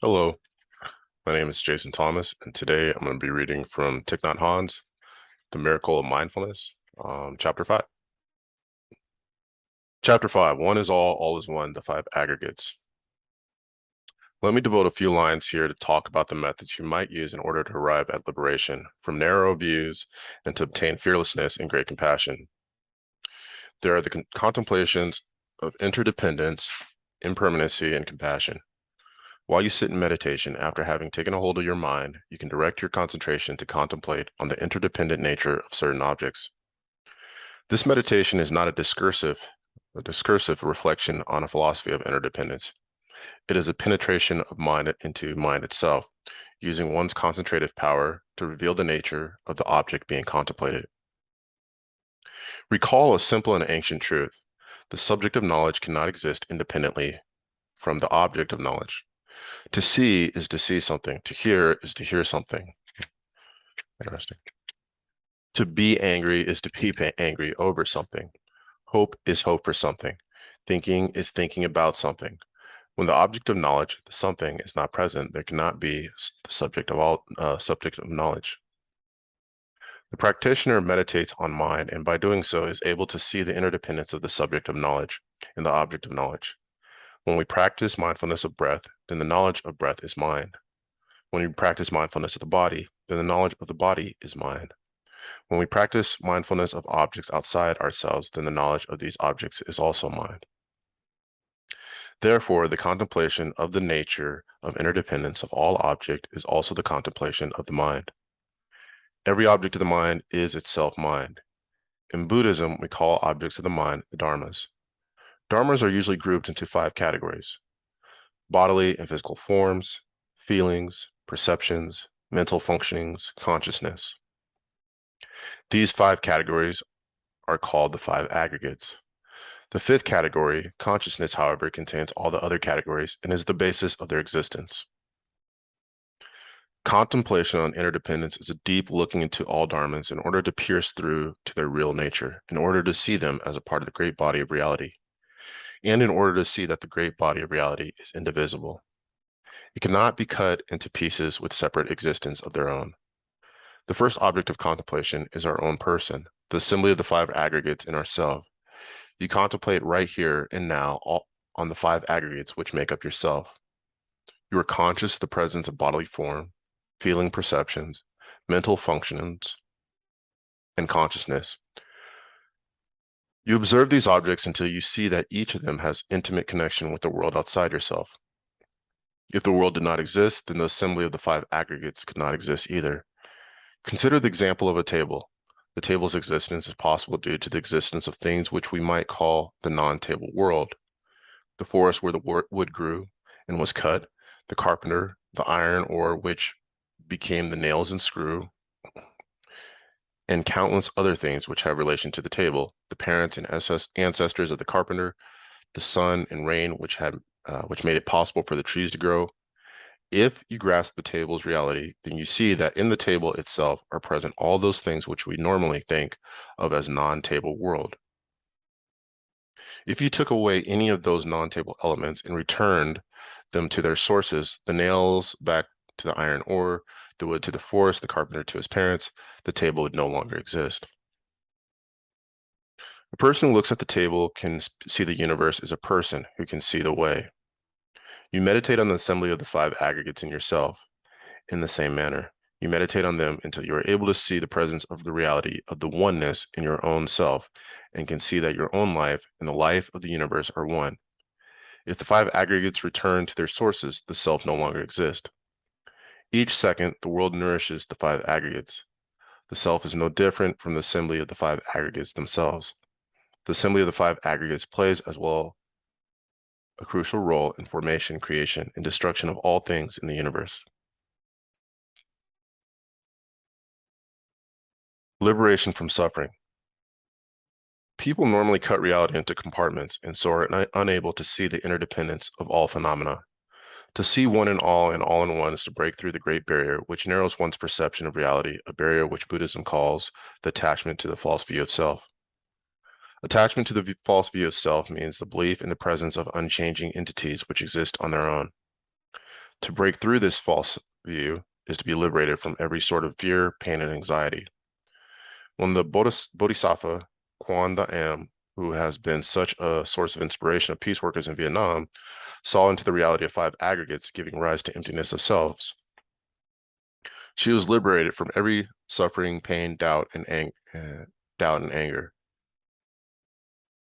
Hello, my name is Jason Thomas, and today I'm going to be reading from Thich Nhat Hanh's The Miracle of Mindfulness, Chapter 5. Chapter 5, One is all is one, the five aggregates. Let me devote a few lines here to talk about the methods you might use in order to arrive at liberation from narrow views and to obtain fearlessness and great compassion. There are the contemplations of interdependence, impermanency, and compassion. While you sit in meditation, after having taken a hold of your mind, you can direct your concentration to contemplate on the interdependent nature of certain objects. This meditation is not a discursive reflection on a philosophy of interdependence. It is a penetration of mind into mind itself, using one's concentrative power to reveal the nature of the object being contemplated. Recall a simple and ancient truth. The subject of knowledge cannot exist independently from the object of knowledge. To see is to see something. To hear is to hear something. Interesting. To be angry is to be angry over something. Hope is hope for something. Thinking is thinking about something. When the object of knowledge, the something, is not present, there cannot be the subject of knowledge. The practitioner meditates on mind, and by doing so is able to see the interdependence of the subject of knowledge and the object of knowledge. When we practice mindfulness of breath, then the knowledge of breath is mind. When we practice mindfulness of the body, then the knowledge of the body is mind. When we practice mindfulness of objects outside ourselves, then the knowledge of these objects is also mind. Therefore, the contemplation of the nature of interdependence of all object is also the contemplation of the mind. Every object of the mind is itself mind. In Buddhism, we call objects of the mind the dharmas. Dharmas are usually grouped into 5 categories: bodily and physical forms, feelings, perceptions, mental functionings, consciousness. These 5 categories are called the 5 aggregates. The 5th category, consciousness, however, contains all the other categories and is the basis of their existence. Contemplation on interdependence is a deep looking into all dharmas in order to pierce through to their real nature, in order to see them as a part of the great body of reality, and in order to see that the great body of reality is indivisible. It cannot be cut into pieces with separate existence of their own. The first object of contemplation is our own person, the assembly of the 5 aggregates in ourself. You contemplate right here and now on the 5 aggregates which make up yourself. You are conscious of the presence of bodily form, feeling perceptions, mental functions, and consciousness. You observe these objects until you see that each of them has intimate connection with the world outside yourself. If the world did not exist, then the assembly of the 5 aggregates could not exist either. Consider the example of a table. The table's existence is possible due to the existence of things which we might call the non-table world. The forest where the wood grew and was cut, the carpenter, the iron ore which became the nails and screw, and countless other things which have relation to the table, the parents and ancestors of the carpenter, the sun and rain which made it possible for the trees to grow. If you grasp the table's reality, then you see that in the table itself are present all those things which we normally think of as non-table world. If you took away any of those non-table elements and returned them to their sources, the nails back to the iron ore, the wood to the forest, the carpenter to his parents, the table would no longer exist. A person who looks at the table can see the universe as a person who can see the way. You meditate on the assembly of the 5 aggregates in yourself in the same manner. You meditate on them until you are able to see the presence of the reality of the oneness in your own self and can see that your own life and the life of the universe are one. If the 5 aggregates return to their sources, the self no longer exists. Each second, the world nourishes the 5 aggregates. The self is no different from the assembly of the 5 aggregates themselves. The assembly of the 5 aggregates plays as well a crucial role in formation, creation, and destruction of all things in the universe. Liberation from suffering. People normally cut reality into compartments and so are unable to see the interdependence of all phenomena. To see one and all in one is to break through the great barrier which narrows one's perception of reality, a barrier which Buddhism calls the attachment to the false view of self. Attachment to the false view of self means the belief in the presence of unchanging entities which exist on their own. To break through this false view is to be liberated from every sort of fear, pain, and anxiety. When the Bodhisattva Quan Da Am, who has been such a source of inspiration of peace workers in Vietnam, saw into the reality of five aggregates giving rise to emptiness of selves, she was liberated from every suffering, pain, doubt, and anger.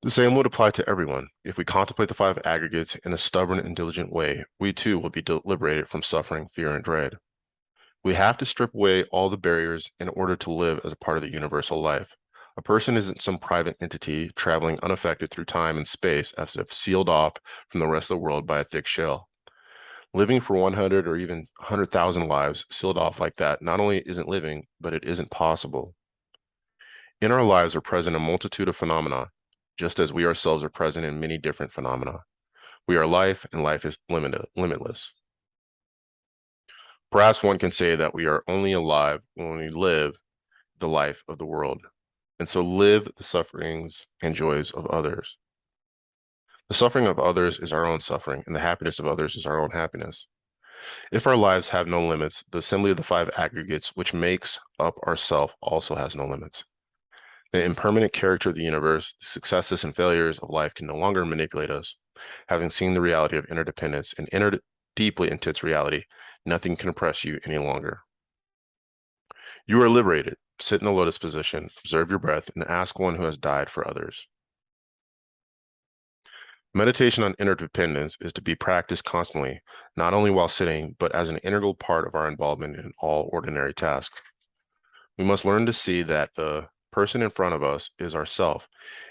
The same would apply to everyone. If we contemplate the five aggregates in a stubborn and diligent way, we too will be liberated from suffering, fear, and dread. We have to strip away all the barriers in order to live as a part of the universal life. A person isn't some private entity traveling unaffected through time and space as if sealed off from the rest of the world by a thick shell. Living for 100 or even 100,000 lives sealed off like that not only isn't living, but it isn't possible. In our lives are present a multitude of phenomena, just as we ourselves are present in many different phenomena. We are life, and life is limitless. Perhaps one can say that we are only alive when we live the life of the world, and so live the sufferings and joys of others. The suffering of others is our own suffering, and the happiness of others is our own happiness. If our lives have no limits, the assembly of the five aggregates, which makes up our self, also has no limits. The impermanent character of the universe, the successes and failures of life can no longer manipulate us. Having seen the reality of interdependence and entered deeply into its reality, nothing can oppress you any longer. You are liberated. Sit in the lotus position, observe your breath, and ask one who has died for others. Meditation on interdependence is to be practiced constantly, not only while sitting, but as an integral part of our involvement in all ordinary tasks. We must learn to see that the person in front of us is ourself,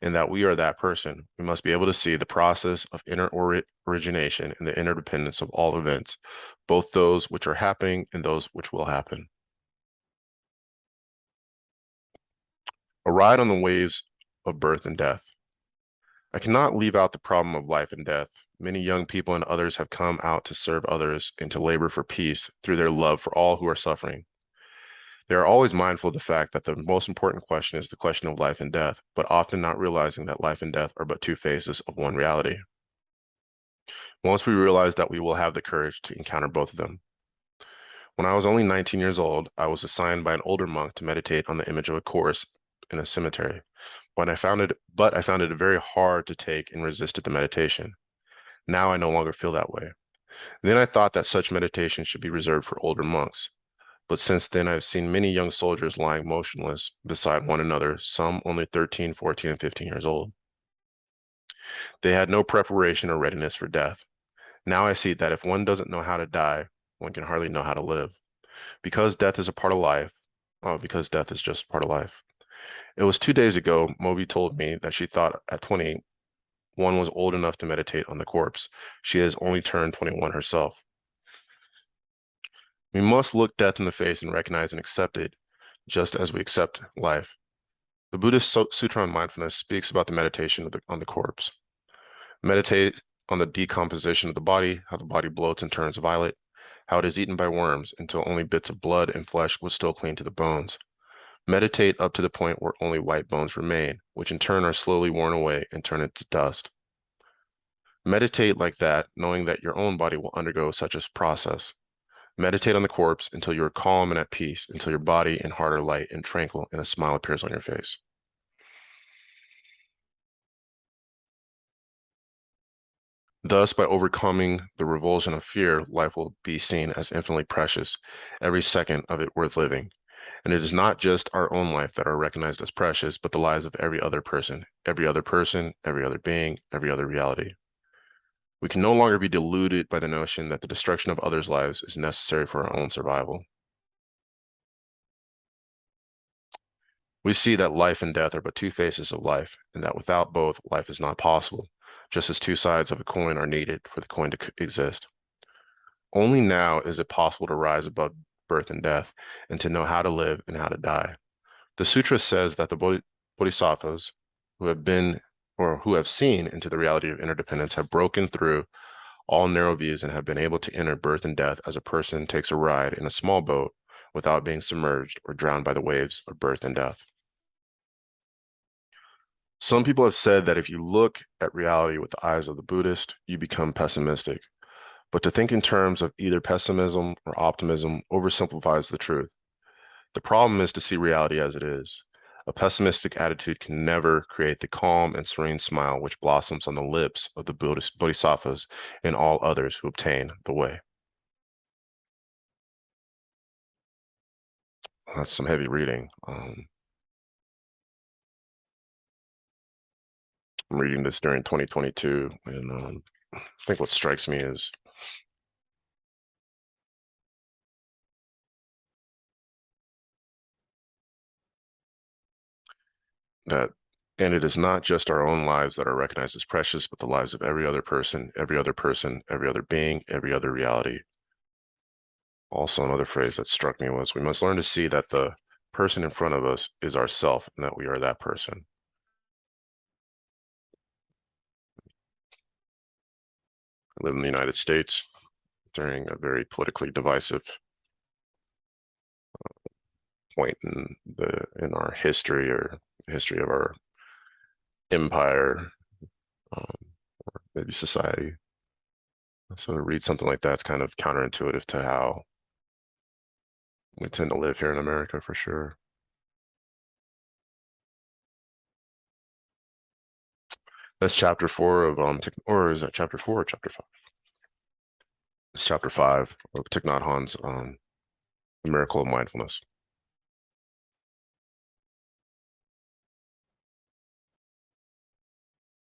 and that we are that person. We must be able to see the process of inner origination and the interdependence of all events, both those which are happening and those which will happen. A ride on the waves of birth and death. I cannot leave out the problem of life and death. Many young people and others have come out to serve others and to labor for peace through their love for all who are suffering. They are always mindful of the fact that the most important question is the question of life and death, but often not realizing that life and death are but two faces of one reality. Once we realize that, we will have the courage to encounter both of them. When I was only 19 years old, I was assigned by an older monk to meditate on the image of a corpse in a cemetery. But I found it very hard to take and resisted the meditation. Now I no longer feel that way. Then I thought that such meditation should be reserved for older monks. But since then, I've seen many young soldiers lying motionless beside one another, some only 13, 14, and 15 years old. They had no preparation or readiness for death. Now I see that if one doesn't know how to die, one can hardly know how to live. Because death is a part of life, because death is just part of life. It was 2 days ago, Moby told me that she thought at 20, one was old enough to meditate on the corpse. She has only turned 21 herself. We must look death in the face and recognize and accept it, just as we accept life. The Buddhist Sutra on Mindfulness speaks about the meditation on the corpse. Meditate on the decomposition of the body, how the body bloats and turns violet, how it is eaten by worms until only bits of blood and flesh will still cling to the bones. Meditate up to the point where only white bones remain, which in turn are slowly worn away and turn into dust. Meditate like that, knowing that your own body will undergo such a process. Meditate on the corpse until you are calm and at peace, until your body and heart are light and tranquil, and a smile appears on your face. Thus, by overcoming the revulsion of fear, life will be seen as infinitely precious, every second of it worth living. And it is not just our own life that are recognized as precious, but the lives of every other person, every other person, every other being, every other reality. We can no longer be deluded by the notion that the destruction of others' lives is necessary for our own survival. We see that life and death are but two faces of life, and that without both, life is not possible, just as two sides of a coin are needed for the coin to exist. Only now is it possible to rise above birth and death, and to know how to live and how to die. The sutra says that the bodhisattvas who have been or who have seen into the reality of interdependence have broken through all narrow views and have been able to enter birth and death as a person takes a ride in a small boat without being submerged or drowned by the waves of birth and death. Some people have said that if you look at reality with the eyes of the Buddhist, you become pessimistic. But to think in terms of either pessimism or optimism oversimplifies the truth. The problem is to see reality as it is. A pessimistic attitude can never create the calm and serene smile which blossoms on the lips of the bodhisattvas and all others who obtain the way. That's some heavy reading. I'm reading this during 2022, and I think what strikes me is that, and it is not just our own lives that are recognized as precious, but the lives of every other person, every other person, every other being, every other reality. Also, another phrase that struck me was, we must learn to see that the person in front of us is ourself and that we are that person. I live in the United States during a very politically divisive point in our history, or history of our empire, or maybe society. So to read something like that's kind of counterintuitive to how we tend to live here in America, for sure. That's chapter 4 of or is that chapter 4 or chapter 5? It's chapter 5 of Thich Nhat Hanh's The Miracle of Mindfulness.